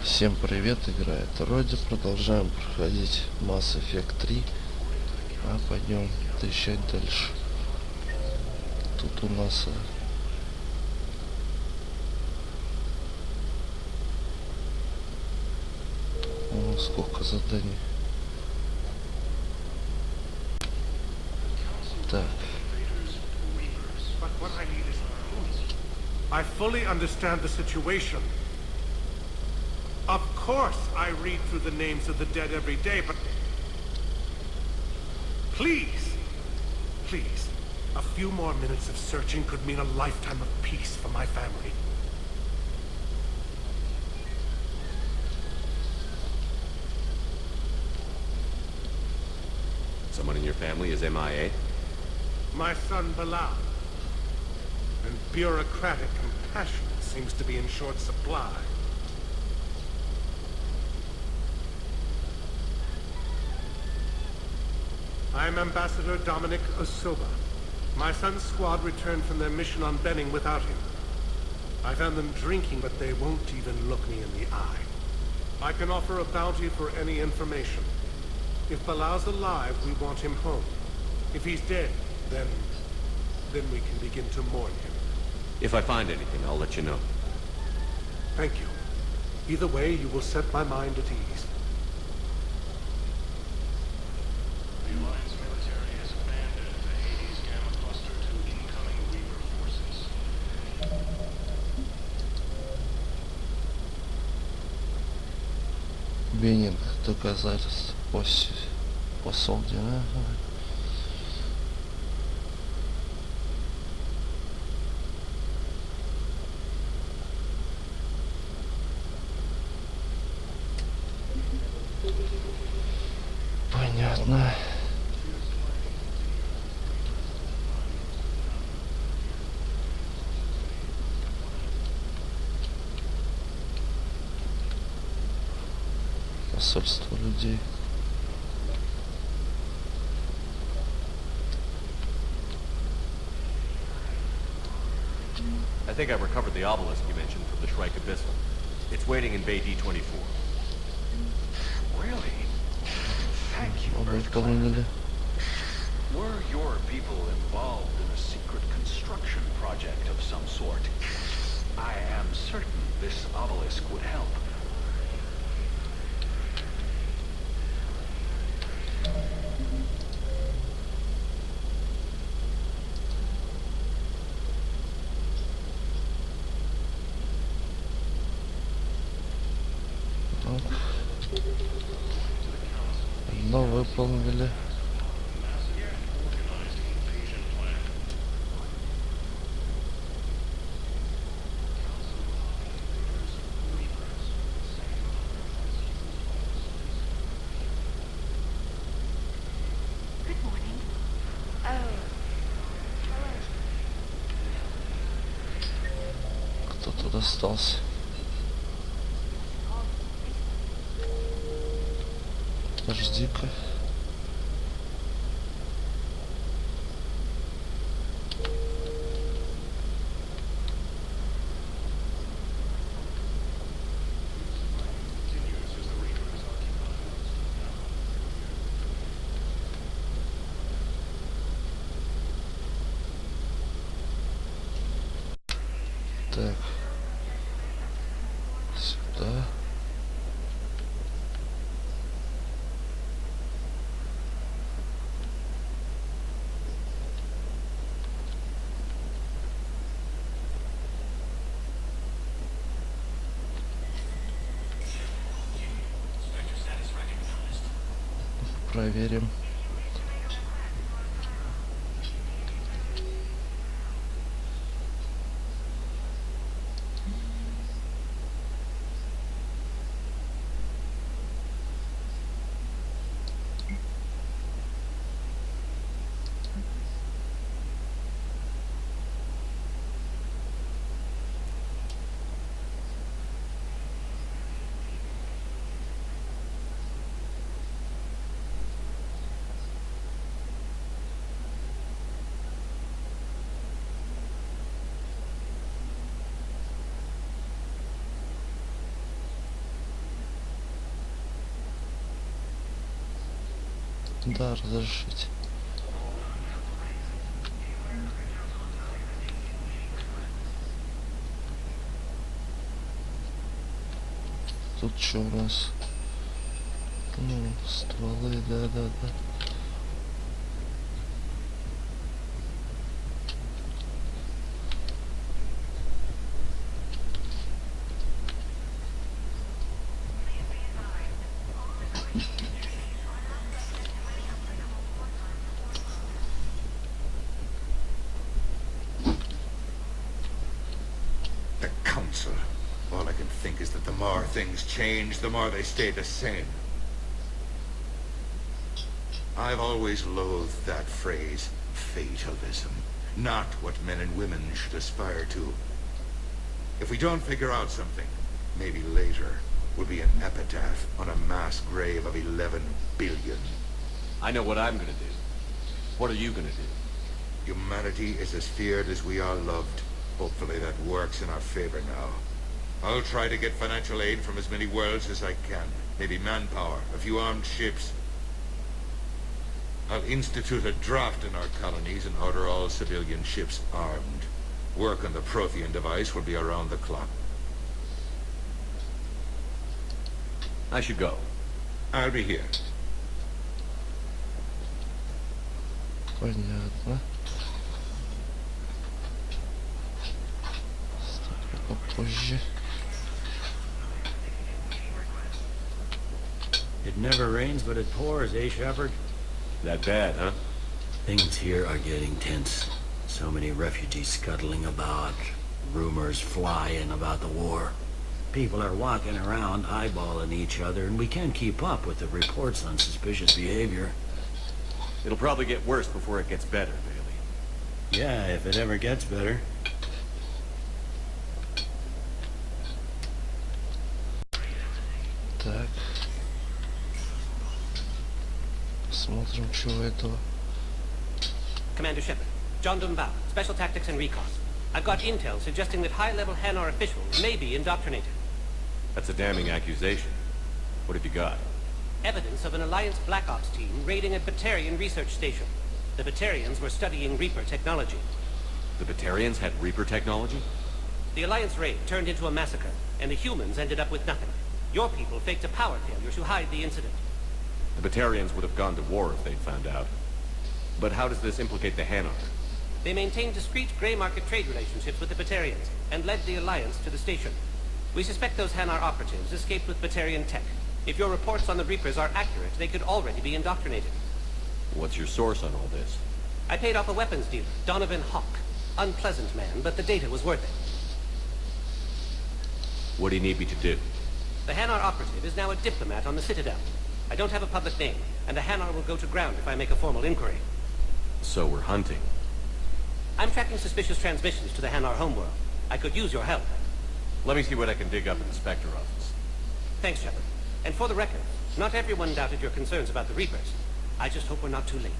Всем привет, играет Роди. Продолжаем проходить Mass Effect 3. А пойдем трещать дальше. Тут у нас сколько заданий. Так. I fully understand the situation. Of course, I read through the names of the dead every day, but... Please! Please. A few more minutes of searching could mean a lifetime of peace for my family. Someone in your family is MIA? My son, Bilal. And bureaucratic compassion seems to be in short supply. I'm Ambassador Dominic Osoba. My son's squad returned from their mission on Benning without him. I found them drinking, but they won't even look me in the eye. I can offer a bounty for any information. If Bilal's alive, we want him home. If he's dead, then we can begin to mourn him. If I find anything, I'll let you know. Thank you. Either way, you will set my mind at ease. The Alliance military has abandoned the Hades Gamma Cluster to incoming Reaper forces. Беннинг доказательств по солде. Понятно. Посольство людей. I think I recovered the obelisk you mentioned from the Shrike Abyssal. It's waiting in Bay D-24. Really? Thank you, Выполнили. Were your people involved in a secret construction project of some sort? I am certain this obelisk would help. Одно выполнили. Good morning. Oh. Hello. Кто тут остался? Подожди-ка. Так. Сюда. Проверим. Да, разрешите. Тут что у нас? Ну, стволы, да. The Council. All I can think is that the more things change, the more they stay the same. I've always loathed that phrase, fatalism. Not what men and women should aspire to. If we don't figure out something, maybe later, will be an epitaph on a mass grave of 11 billion. I know what I'm gonna do. What are you gonna do? Humanity is as feared as we are loved. Hopefully that works in our favor now. I'll try to get financial aid from as many worlds as I can. Maybe manpower, a few armed ships. I'll institute a draft in our colonies and order all civilian ships armed. Work on the Prothean device will be around the clock. I should go. I'll be here. Понятно. Попозже. It never rains, but it pours, eh, Shepard? That bad, huh? Things here are getting tense. So many refugees scuttling about, rumors flying about the war. People are walking around eyeballing each other, and we can't keep up with the reports on suspicious behavior. It'll probably get worse before it gets better, Bailey. Yeah, if it ever gets better. Так. Посмотрим, чего этого. Commander Shepard, John Dunbar, Special Tactics and Recon. I've got intel suggesting that high-level Hanar officials may be indoctrinated. That's a damning accusation. What have you got? Evidence of an Alliance Black Ops team raiding a Batarian research station. The Batarians were studying Reaper technology. The Batarians had Reaper technology? The Alliance raid turned into a massacre, and the humans ended up with nothing. Your people faked a power failure to hide the incident. The Batarians would have gone to war if they'd found out. But how does this implicate the Hanar? They maintained discreet gray market trade relationships with the Batarians, and led the Alliance to the station. We suspect those Hanar operatives escaped with Batarian tech. If your reports on the Reapers are accurate, they could already be indoctrinated. What's your source on all this? I paid off a weapons dealer, Donovan Hawk. Unpleasant man, but the data was worth it. What do you need me to do? The Hanar operative is now a diplomat on the Citadel. I don't have a public name, and the Hanar will go to ground if I make a formal inquiry. So we're hunting. I'm tracking suspicious transmissions to the Hanar homeworld. I could use your help. Let me see what I can dig up in the Spectre office. Thanks, Shepard. And for the record, not everyone doubted your concerns about the Reapers. I just hope we're not too late.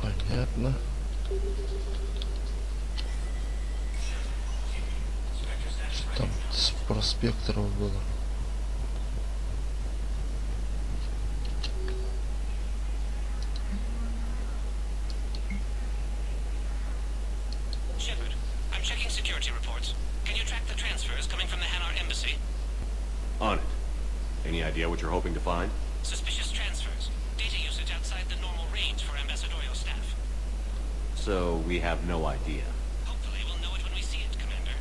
Понятно. Что там с проспекторов было? Shepard, I'm checking security reports. Can you track the transfers coming from the Hanar embassy? On it. Any idea what you're hoping to find? Suspicious transfers. Data usage outside the normal range for ambassadorial staff. So we have no idea. Hopefully we'll know it when we see it, Commander.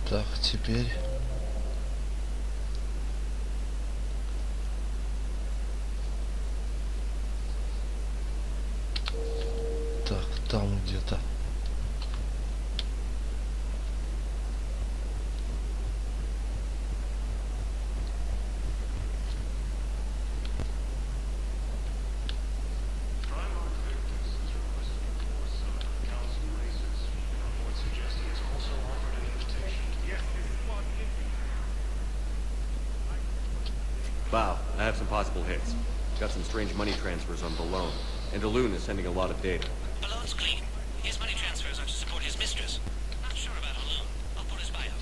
Так, теперь... Bow, I have some possible hits. Got some strange money transfers on Balone, and Daloon is sending a lot of data. Balone's clean. His money transfers are to support his mistress. Not sure about Alone. I'll put his bio.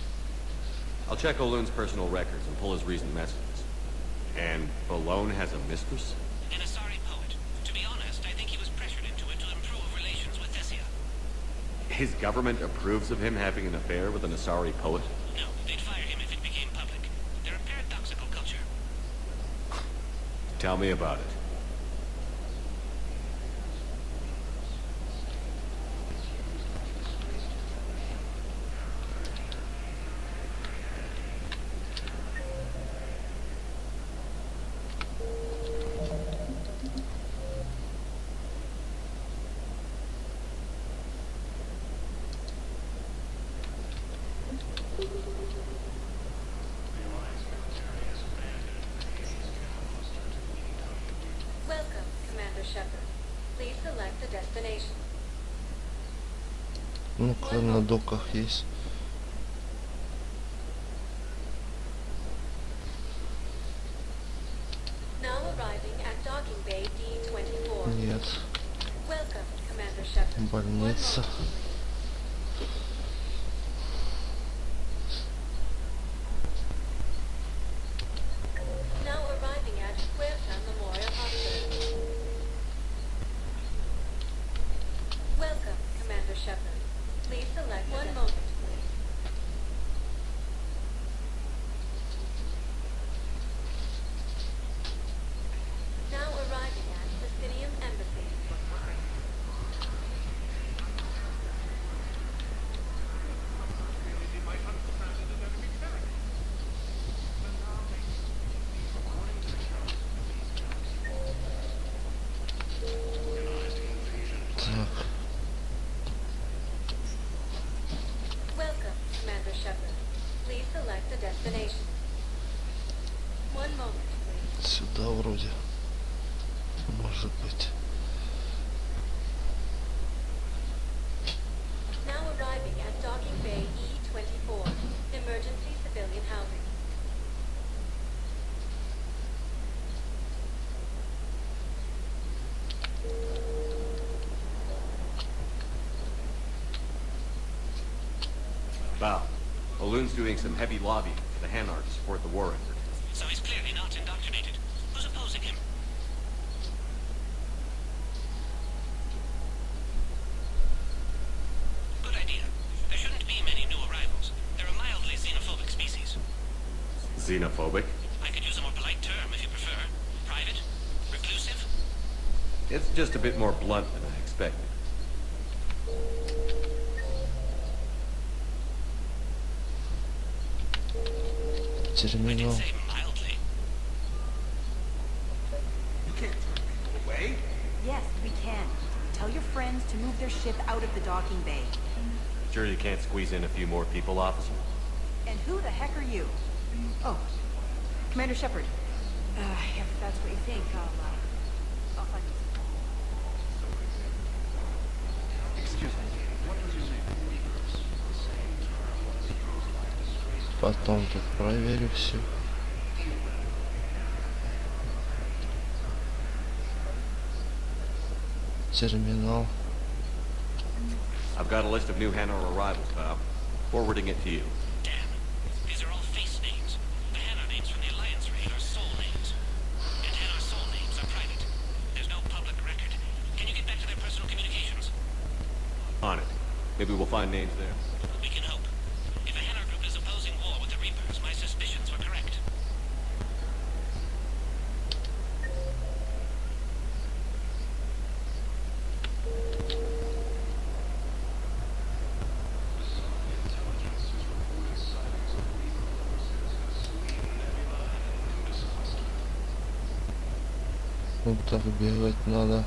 I'll check Oloon's personal records and pull his recent messages. And Balone has a mistress? An Asari poet. To be honest, I think he was pressured into it to improve relations with Thessia. His government approves of him having an affair with an Asari poet? No, they'd fire him if it became public. They're a paradoxical culture. Tell me about it. Welcome, Commander Shepard. Please select a destination. Ну-ка, на доках есть. Now arriving at docking bay D-24. Нет. Welcome, Commander Shepard. Больница. Now arriving at Huerta Memorial Hospital. Welcome, Commander Shepard. Please select one moment, please. Now arriving at Presidium Embassy. Так. Welcome, Commander Shepard. Please select a destination. One moment, please. Сюда вроде. Может быть. Now arriving at docking bay E-24. Emergency civilian housing. Bow, Oloon's doing some heavy lobbying for the Hanar to support the war effort. So he's clearly not indoctrinated. Who's opposing him? Good idea. There shouldn't be many new arrivals. They're a mildly xenophobic species. Xenophobic? I could use a more polite term if you prefer. Private? Reclusive? It's just a bit more blunt than I expected. I did Терминал. say mildly. You can't turn people away. Yes, we can. Tell your friends to move their ship out of the docking bay. Sure you can't squeeze in a few more people, officer? And who the heck are you? Oh, Commander Shepard. If that's what you think, I'll find you. Excuse me. What was your name? Потом тут проверю все. Терминал. I've got a list of new Hanar arrivals, Bow. Forwarding it to you. Damn. These are all face names. The Hanar names from the Alliance raid are soul names. And Hanar soul names are private. There's no public record. Can you get back to their personal communications? On it. Maybe we'll find names there. We can hope. If a Hanar group is opposing war with the Reapers, my suspicions were correct. Вот так бегать надо.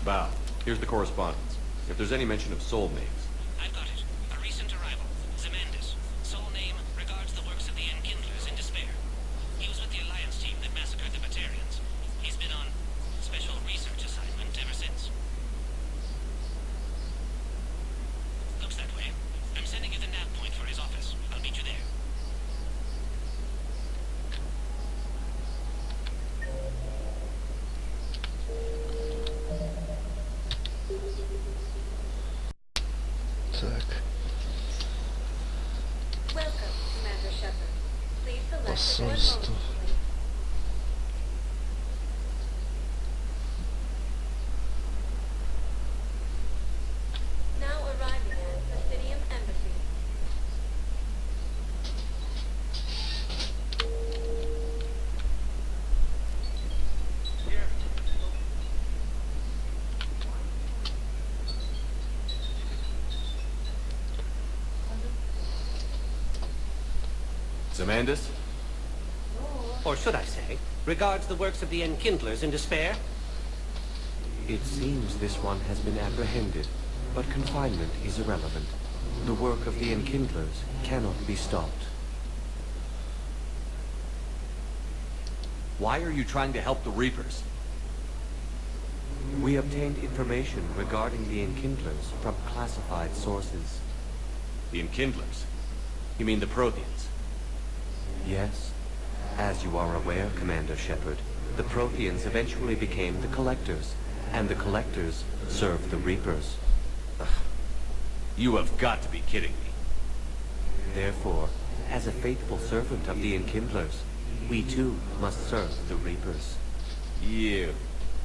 Bow, here's the correspondence. If there's any mention of soul names, I've got it. A recent arrival. Zemandis. Soul name regards the works of the Enkindlers in despair. He was with the Alliance team that massacred the Batarians. He's been on special research assignment ever since. Так, Welcome, Commander Shepard. Please select the посольство. coordinates. Now arriving at Presidium Embassy. Zamandis? Or should I say, regards the works of the Enkindlers in despair? It seems this one has been apprehended, but confinement is irrelevant. The work of the Enkindlers cannot be stopped. Why are you trying to help the Reapers? We obtained information regarding the Enkindlers from classified sources. The Enkindlers? You mean the Protheans? Yes. As you are aware, Commander Shepard, the Protheans eventually became the Collectors, and the Collectors served the Reapers. You have got to be kidding me. Therefore, as a faithful servant of the Enkindlers, we too must serve the Reapers. You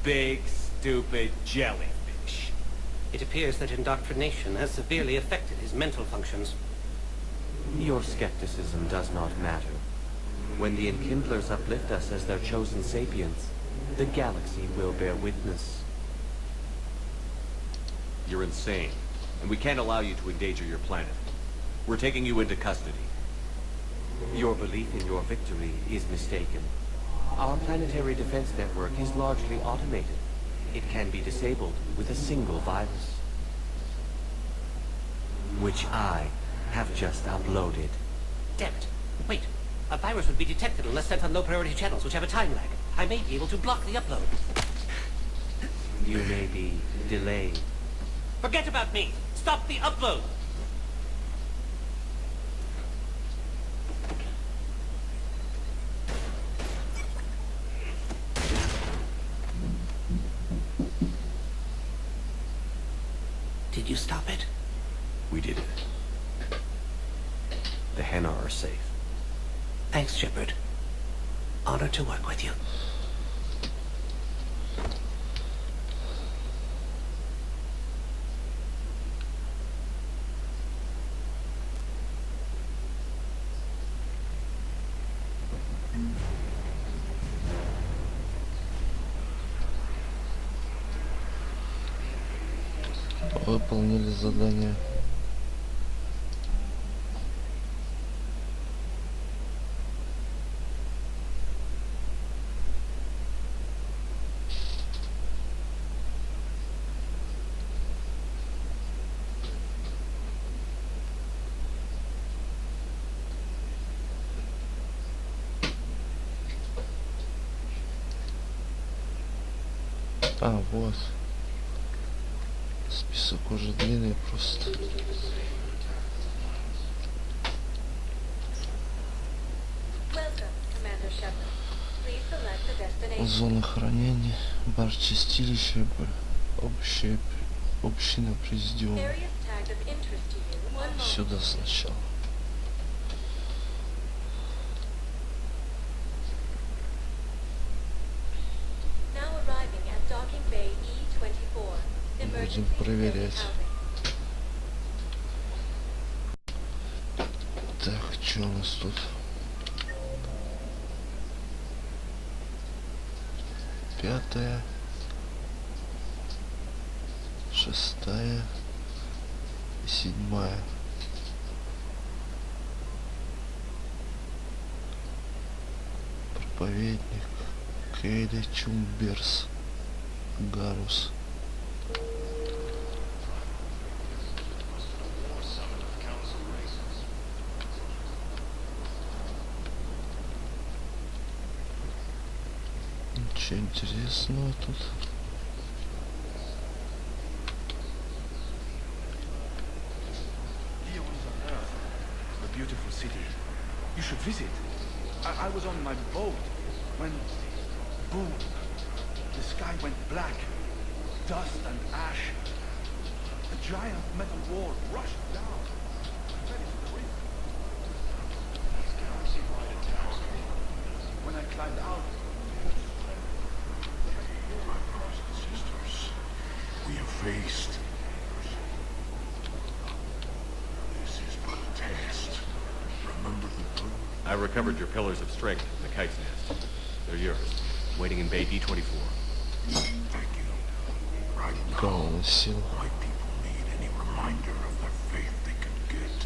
big, stupid jellyfish. It appears that indoctrination has severely affected his mental functions. Your skepticism does not matter. When the Enkindlers uplift us as their chosen sapients, the galaxy will bear witness. You're insane, and we can't allow you to endanger your planet. We're taking you into custody. Your belief in your victory is mistaken. Our planetary defense network is largely automated. It can be disabled with a single virus, which I have just uploaded. Damn it. Wait. A virus would be detected unless sent on low-priority channels, which have a time lag. I may be able to block the upload. You may be delayed. Forget about me! Stop the upload! Did you stop it? We did it. The Hanar are safe. Thanks, Shepard. Honored to work with you. Выполнили задание. А, вот. Список уже длинный просто. Welcome, Commander Shepard. Please select the destination. Зона хранения, бар чистилища, община президиума. Areas tagged of interest to you. One moment. Сюда сначала. Now arriving at Docking Bay E-24. Emergency Будем проверять. housing. Так, что у нас тут? Пятая, шестая и седьмая. Проповедник Кейда Чумберс Гарус. Ничего интересного тут. A beautiful city. You should visit. I was on my boat when, boom, the sky went black. Dust and ash. A giant metal wall rushed down. I fell into the river. Galaxy wide tower. When I climbed out, My brothers and sisters, we have faced. This is but a test. Remember the truth. I recovered your pillars of strength in the kite's nest. They're yours, waiting in Bay D-24. Thank you. Right now, Полная сила. my people need any reminder of the faith they can get.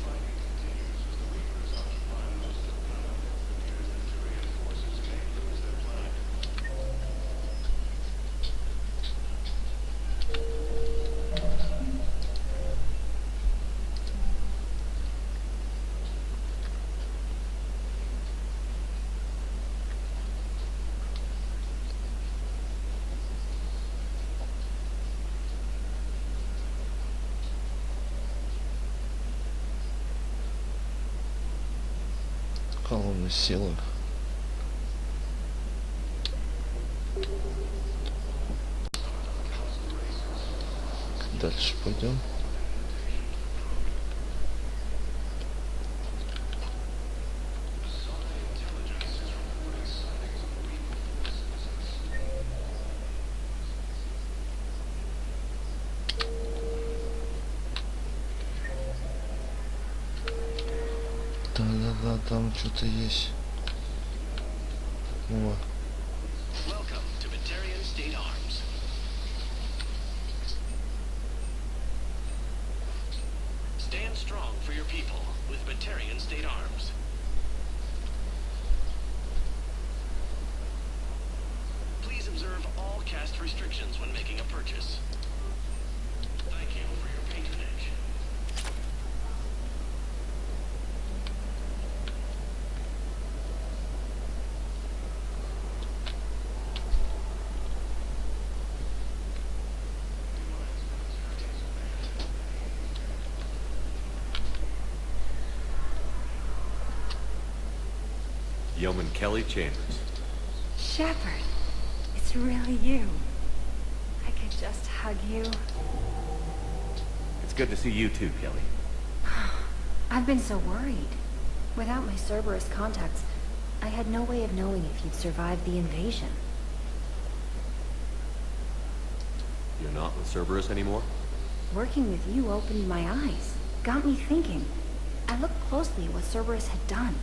Колонна силы. Дальше пойдем. Да-да-да, там что-то есть. О, Welcome to Batarian State Arms. Stand strong for your people with Batarian State Arms. Please observe all caste restrictions when making a purchase. Thank you for your patronage. Yeoman Kelly Chambers. Shepard, it's really you. I could just hug you. It's good to see you too, Kelly. I've been so worried. Without my Cerberus contacts, I had no way of knowing if you'd survived the invasion. You're not with Cerberus anymore? Working with you opened my eyes, got me thinking. I looked closely at what Cerberus had done.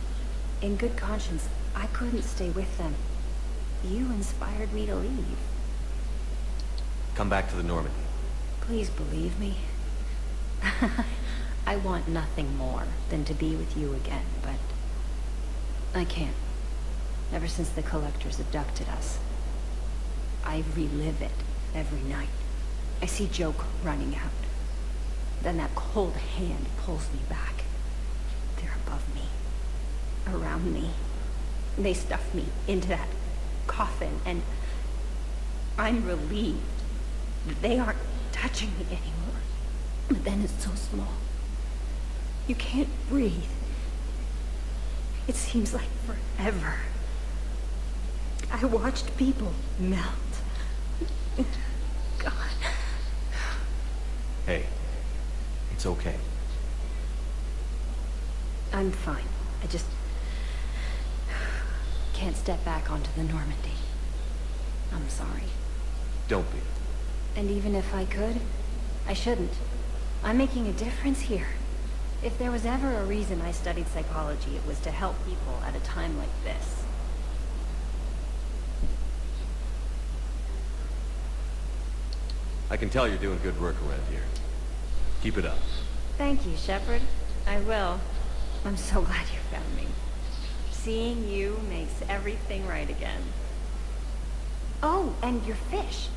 In good conscience, I couldn't stay with them. You inspired me to leave. Come back to the Normandy. Please believe me. I want nothing more than to be with you again, but I can't. Ever since the Collectors abducted us, I relive it every night. I see Joke running out. Then that cold hand pulls me back. They're above me, around me. They stuff me into that coffin, and I'm relieved that they aren't touching me anymore. But then it's so small. You can't breathe. It seems like forever. I watched people melt. God. Hey, it's okay. I'm fine. I just can't step back onto the Normandy. I'm sorry. Don't be. And even if I could, I shouldn't. I'm making a difference here. If there was ever a reason I studied psychology, it was to help people at a time like this. I can tell you're doing good work around here. Keep it up. Thank you, Shepard. I will. I'm so glad you found me. Seeing you makes everything right again. Oh, and your fish.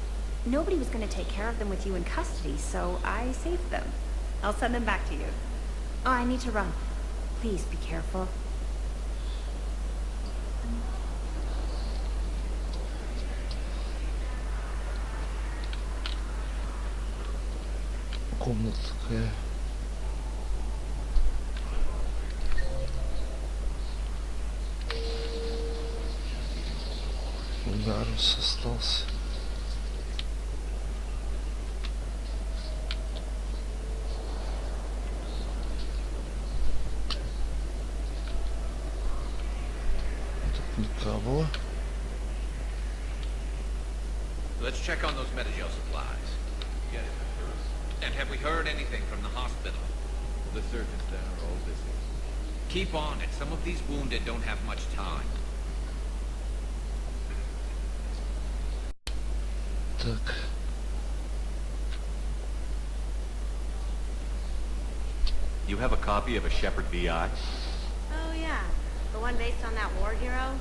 Nobody was going to take care of them with you in custody, so I saved them. I'll send them back to you. Oh, I need to run. Please be careful. Комната такая. Гарус остался. Во. Let's check on those Metagel supplies. Get it. And have we heard anything from the hospital? The surgeons there are all busy. Keep on it. Some of these wounded don't have much time. Так. You have a copy of a Shepherd VI? Oh, yeah. The one based on that war hero?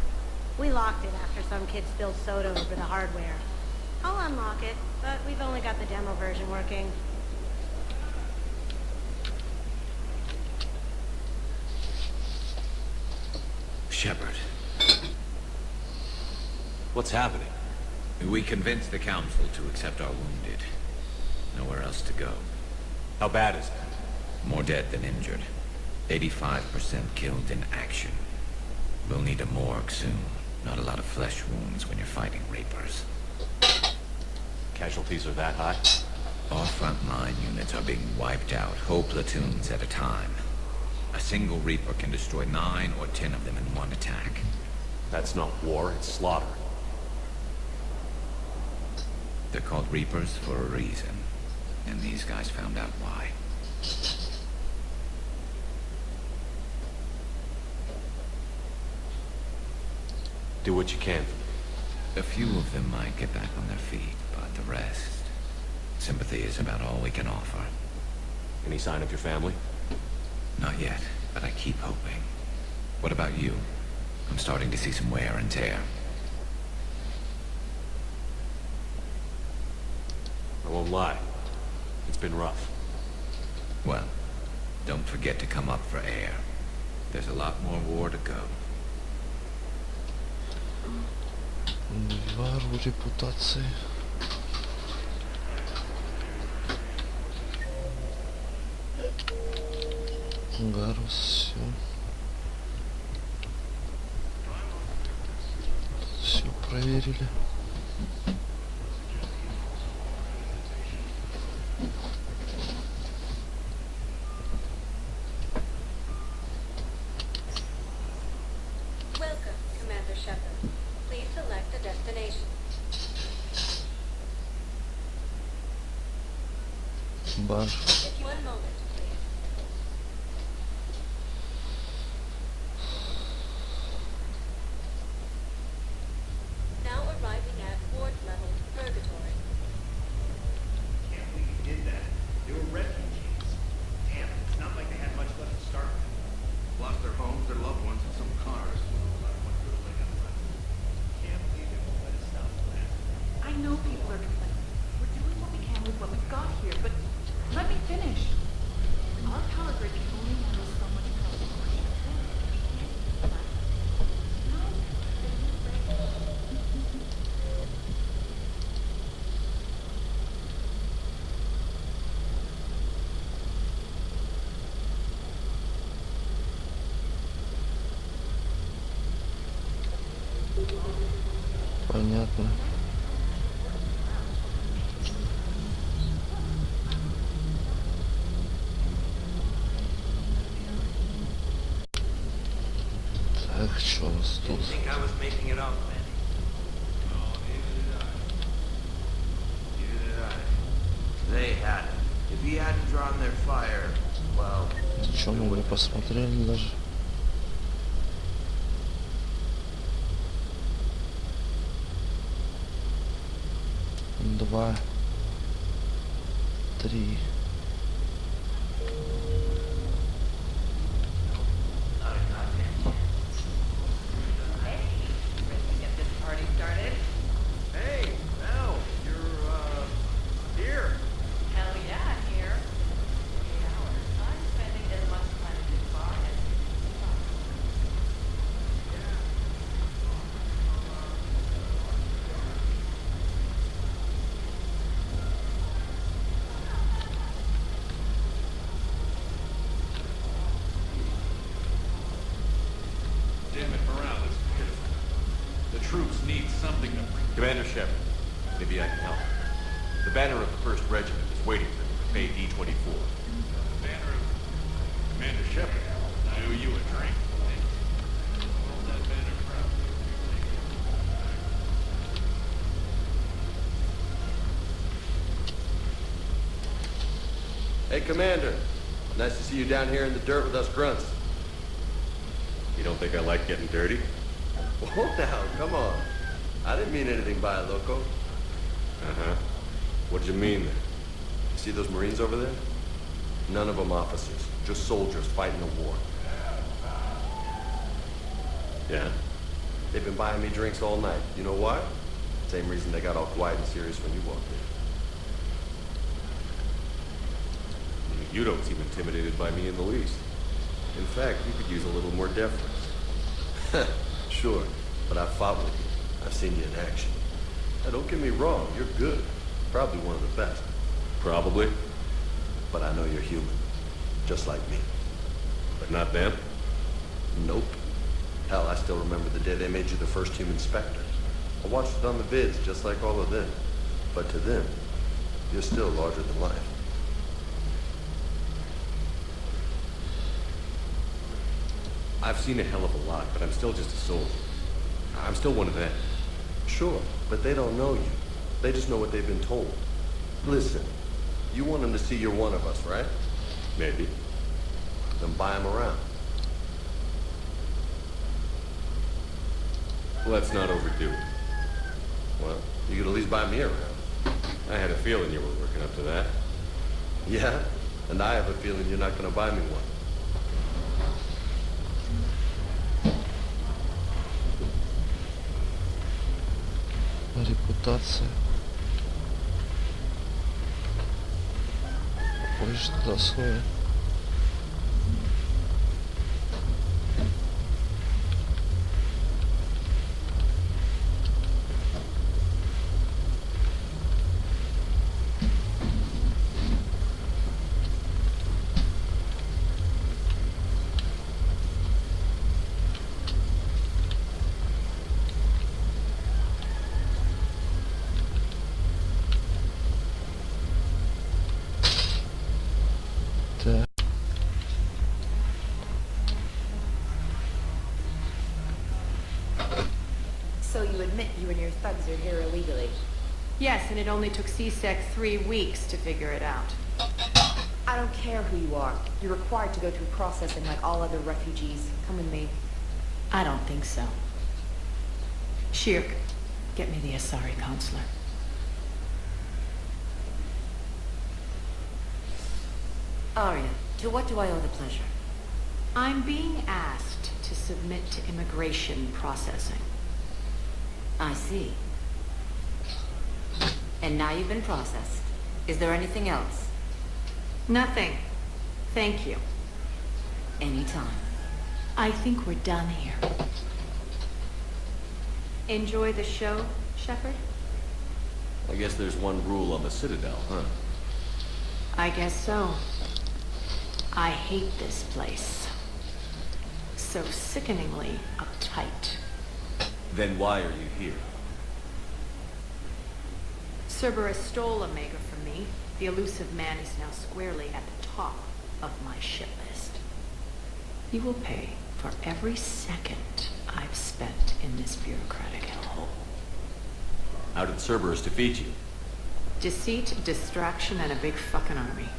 We locked it after some kid spilled soda over the hardware. I'll unlock it, but we've only got the demo version working. Shepard. What's happening? We convinced the council to accept our wounded. Nowhere else to go. How bad is it? More dead than injured. 85% killed in action. We'll need a morgue soon. Not a lot of flesh wounds when you're fighting Reapers. Casualties are that high? Our frontline units are being wiped out, whole platoons at a time. A single Reaper can destroy 9 or 10 of them in one attack. That's not war, it's slaughter. They're called Reapers for a reason. And these guys found out why. Do what you can. A few of them might get back on their feet, but the rest... Sympathy is about all we can offer. Any sign of your family? Not yet, but I keep hoping. What about you? I'm starting to see some wear and tear. I won't lie. It's been rough. Well, don't forget to come up for air. There's a lot more war to go. Вару репутации. Гарус, все проверили. Welcome, Commander Shepard. Please select a destination. Бар. One moment, please. Now arriving at ward level purgatory. Can't believe you did that. They were refugees. Damn, it's not like they had much left to start with. Lost their homes, their loved ones, and some cars. Can't believe they won't let us stop the blast. I know people are complaining. We're doing what we can with what we've got here, but let me finish. Our power grid can only handle so much power. We can't do that. No. Понятно. Так, что у нас тут? Think I was making it up, man. No, neither did I. They had it. If he hadn't drawn their fire, well... Что мы не посмотрели даже? Два, три. Get this party started. Hey, Mel, you're, here. Hell yeah, I'm here. 8 hours. I'm spending as much time in this bar as possible. Damn it, morale is pitiful. The troops need something to bring. Commander Shepard, maybe I can help. The banner of the 1st Regiment is waiting for you to pay D-24. The banner of Commander Shepard. I owe you a drink. Hold that banner proud. Hey, Commander. Nice to see you down here in the dirt with us grunts. You don't think I like getting dirty? Hold down, come on. I didn't mean anything by it, loco. Uh-huh. What'd you mean then? See those Marines over there? None of them officers, just soldiers fighting a war. Yeah? They've been buying me drinks all night. You know why? Same reason they got all quiet and serious when you walked in. You don't seem intimidated by me in the least. In fact, you could use a little more deference. Sure, but I've fought with you. I've seen you in action. Now, don't get me wrong, you're good. Probably one of the best. Probably. But I know you're human. Just like me. But not them? Nope. Hell, I still remember the day they made you the first human Spectre. I watched it on the vids, just like all of them. But to them, you're still larger than life. I've seen a hell of a lot, but I'm still just a soldier. I'm still one of them. Sure, but they don't know you. They just know what they've been told. Listen, you want them to see you're one of us, right? Maybe. Then buy them around. Let's not overdo it. Well, you could at least buy me around. I had a feeling you were working up to that. Yeah? And I have a feeling you're not going to buy me one. Репутация. Больше туда свой. So you admit you and your thugs are here illegally? Yes, and it only took CSEC 3 weeks to figure it out. I don't care who you are. You're required to go through processing like all other refugees. Come with me. I don't think so. Shirk, get me the Asari consular. Arya, to what do I owe the pleasure? I'm being asked to submit to immigration processing. I see. And now you've been processed. Is there anything else? Nothing. Thank you. Anytime. I think we're done here. Enjoy the show, Shepard? I guess there's one rule on the Citadel, huh? I guess so. I hate this place. So sickeningly uptight. Then why are you here? Cerberus stole Omega from me. The elusive man is now squarely at the top of my shit list. You will pay for every second I've spent in this bureaucratic hellhole. How did Cerberus defeat you? Deceit, distraction, and a big fucking army.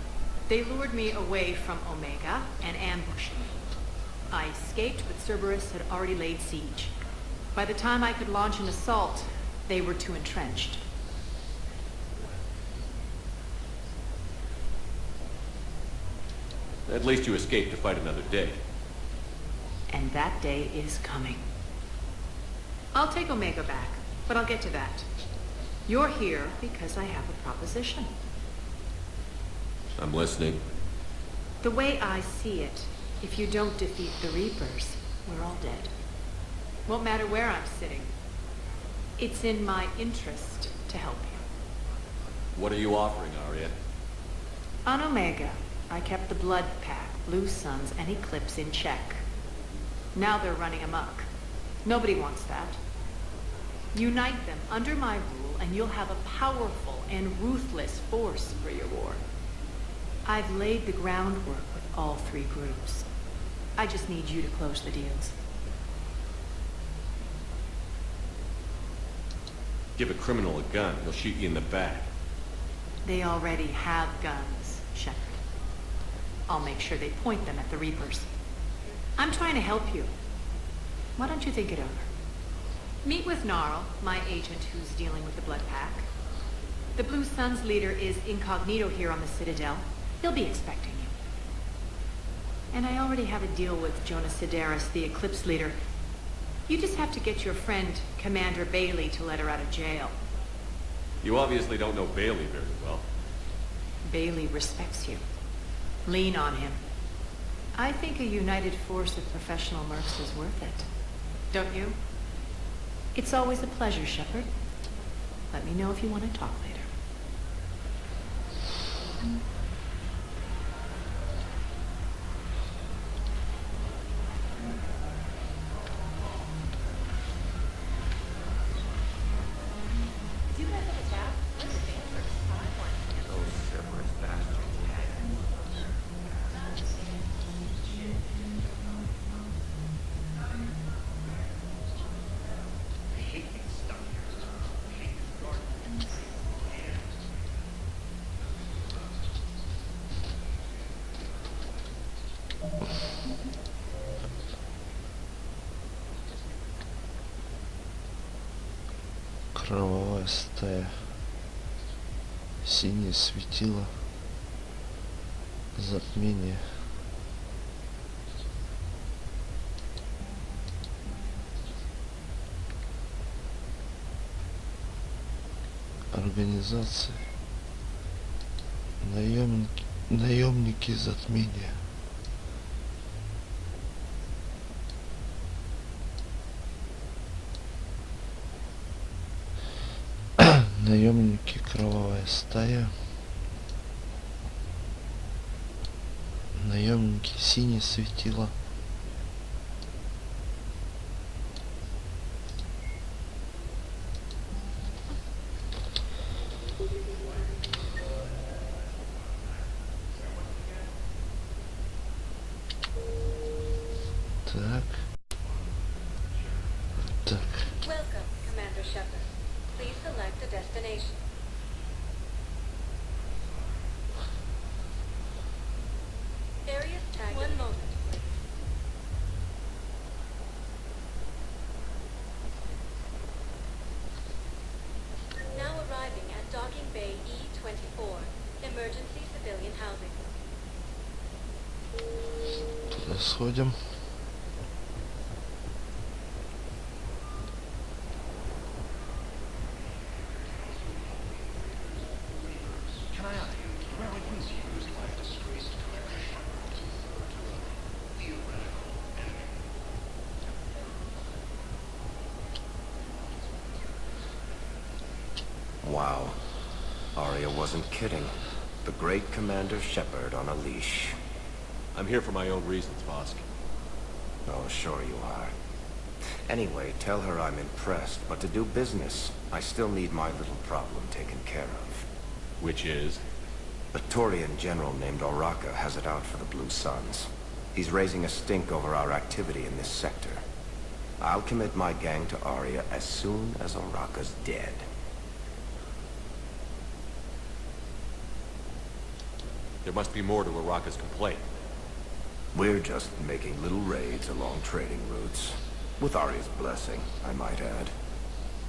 They lured me away from Omega and ambushed me. I escaped, but Cerberus had already laid siege. By the time I could launch an assault, they were too entrenched. At least you escaped to fight another day. And that day is coming. I'll take Omega back, but I'll get to that. You're here because I have a proposition. I'm listening. The way I see it, if you don't defeat the Reapers, we're all dead. Won't matter where I'm sitting. It's in my interest to help you. What are you offering, Arya? On Omega, I kept the Blood Pack, Blue Suns, and Eclipse in check. Now they're running amok. Nobody wants that. Unite them under my rule, and you'll have a powerful and ruthless force for your war. I've laid the groundwork with all 3 groups. I just need you to close the deals. Give a criminal a gun, he'll shoot you in the back. They already have guns, Shepard. I'll make sure they point them at the Reapers. I'm trying to help you. Why don't you think it over? Meet with Gnarl, my agent who's dealing with the Blood Pack. The Blue Sun's leader is incognito here on the Citadel. He'll be expecting you. And I already have a deal with Jonas Sidaris, the Eclipse leader. You just have to get your friend, Commander Bailey, to let her out of jail. You obviously don't know Bailey very well. Bailey respects you. Lean on him. I think a united force of professional mercs is worth it. Don't you? It's always a pleasure, Shepard. Let me know if you want to talk later. Do you guys have a tap? Where's the dancers? I want Those Cerberus bastards. I hate being stuck here. I hate this garden. Кровавая стая. Синее светило. Затмение. Организация. Наемники затмения. Наемники, кровавая стая. Наемники, синее светило. Так. Так. Welcome, Commander Shepard. Please select a destination. Areas tagged. One moment, please. Now arriving at Docking Bay E-24. Emergency civilian housing. Туда сходим. Can I ask, where were you used by a disgraced cleric? Wow. Arya wasn't kidding. The great Commander Shepard on a leash. I'm here for my own reasons, Vosk. Oh, sure you are. Anyway, tell her I'm impressed, but to do business, I still need my little problem taken care of. Which is? A Turian general named Oraka has it out for the Blue Suns. He's raising a stink over our activity in this sector. I'll commit my gang to Arya as soon as Oraka's dead. There must be more to Araka's complaint. We're just making little raids along trading routes. With Arya's blessing, I might add.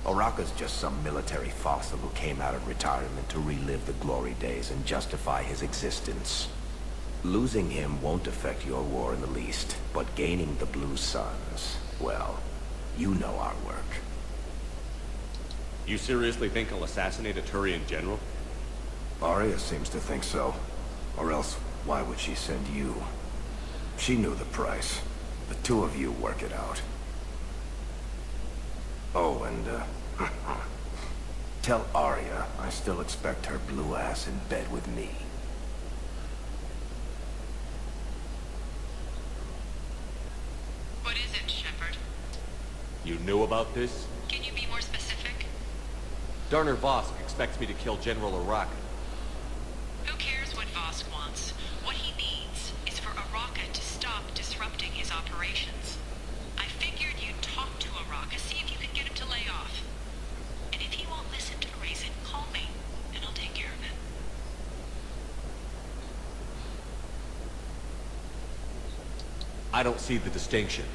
Oraka's just some military fossil who came out of retirement to relive the glory days and justify his existence. Losing him won't affect your war in the least, but gaining the Blue Suns, well, you know our work. You seriously think he'll assassinate a Turian general? Arya seems to think so. Or else, why would she send you? She knew the price. The two of you work it out. Oh, and, tell Arya I still expect her blue ass in bed with me. What is it, Shepard? You knew about this? Can you be more specific? Darner Vosk expects me to kill General Araka. Who cares what Vosk wants? What he needs is for Araka to stop disrupting his operations. I figured you'd talk to Araka, see if you can get him to lay off. And if he won't listen to reason, call me, and I'll take care of it. I don't see the distinction.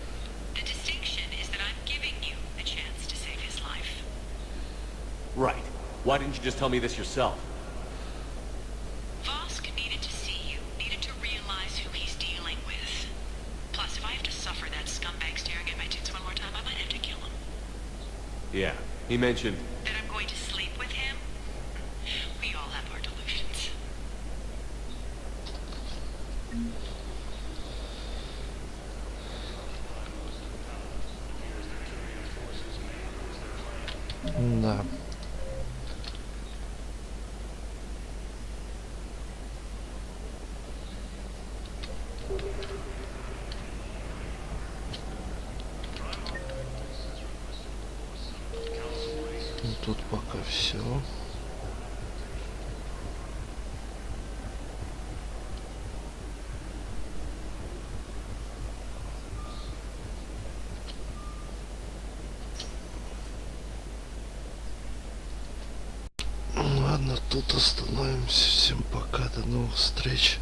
The distinction is that I'm giving you the chance to save his life. Right. Why didn't you just tell me this yourself? Vosk needed to see you, needed to realize who he's dealing with. Plus, if I have to suffer that scumbag staring at my tits one more time, I might have to kill him. Yeah, he mentioned... That I'm going to sleep with him? We all have our delusions. Да. Ну, тут пока все. Ладно, тут остановимся. Всем пока, до новых встреч.